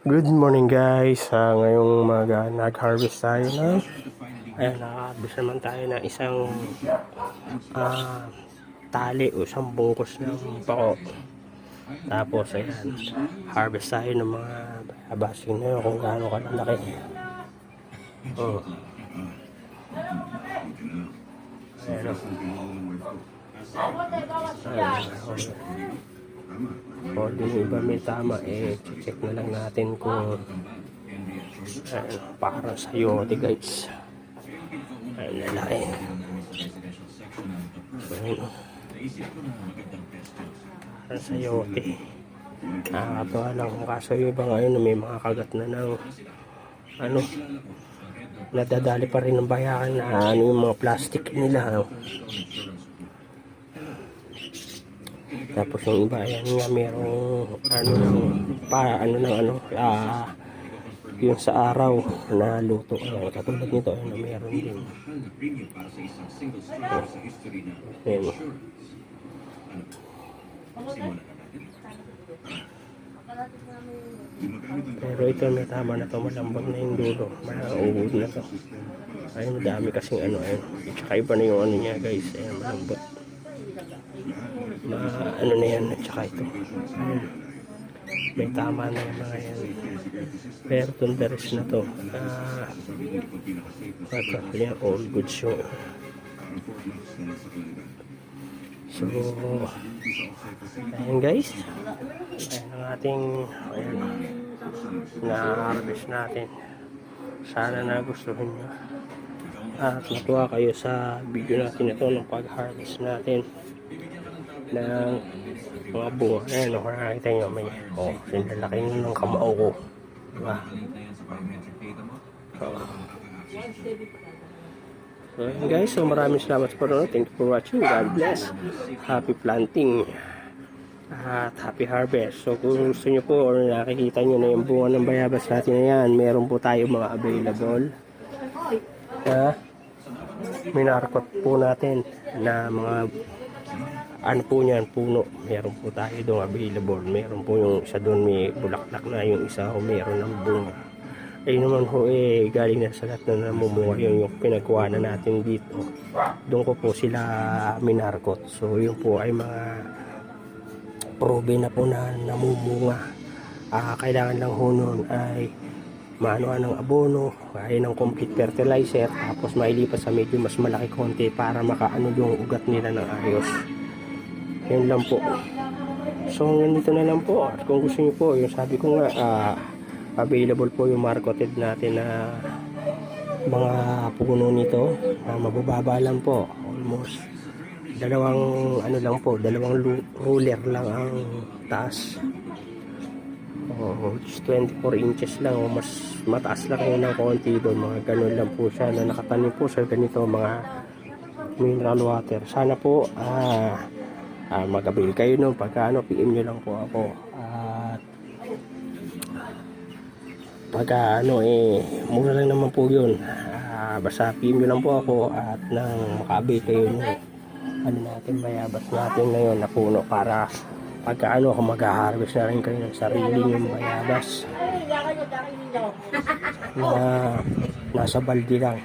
Good morning guys. Ngayong umaga nag-harvest tayo ng naka-harvest naman tayo ng isang tali o isang bungkus ng pako. Tapos ayan, harvest tayo ng mga abasin na yun kung gaano kalalaki. Ayan o. O yung iba may tama, check na lang natin kung parang sayote guys. Ayan, lalaki. Parang sayote. Nakakatawa lang, kaso yung iba ngayon may mga kagat na ng nadadali pa rin ng bayakan na yung mga plastic nila. Tapos yung iba, ayan nga, merong yung sa araw na luto. Ayan, katulad nito, ayan, meron din. Ayan. Pero ito, may tama na to, malambot na yung dulo, mauhod na to. Ayun, madami kasing ayun. Tsaka iba na yung niya guys, ayan, malambot. Na yan, at saka ito. May tama na yung mga yan. Pero tunderes na to. Yan, all goods yung. So, ayan guys. Ayan ang ating na-harvest natin. Sana nagustuhan nyo. At natuwa kayo sa video natin ito ng pag-harvest natin ng mga bunga. Ayan, kung nakakita nyo, may sinalaki ng kamao ko, diba? So guys, so maraming salamat po. Thank you for watching. God bless. Happy planting at happy harvest. So kung gusto nyo po or nakikita nyo na yung bunga ng bayabas natin na yan, meron po tayo mga available minarkot po natin na mga po niyan, puno. Meron po tayo doon available. Meron po yung isa doon may bulaklak na, yung isa meron ng bunga. Ayun naman ho galing na sa lahat na namumunga yung pinagkuha na natin dito. Doon ko po sila minarkot. So yun po ay mga probe na po na namumunga. Kailangan lang ho nun ay maano ng abono, ay ng complete fertilizer, tapos mailipas sa medyo mas malaki konti para makaano yung ugat nila ng ayos. Yun lang po. So nandito na lang po. At kung gusto niyo po, yung sabi ko nga, available po yung marketed natin na mga puno nito. Mabababa lang po. Almost dalawang ruler lang ang taas. Just 24 inches lang. Mas mataas lang yun ng konti doon. Mga ganun lang po siya na nakatanim po sa ganito mga mineral water. Sana po mag-avail kayo nun. Pagka PM nyo lang po ako. At pagka mura lang naman po yun. Basta PM nyo lang po ako at nang maka-avail kayo nun natin, bayabas natin ngayon na puno para pagka kung mag-harvest na rin kayo ng sarili yung bayabas na nasa balde lang.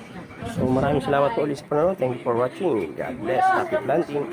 So maraming salamat po ulit sa panonood. Thank you for watching. God bless. Happy planting.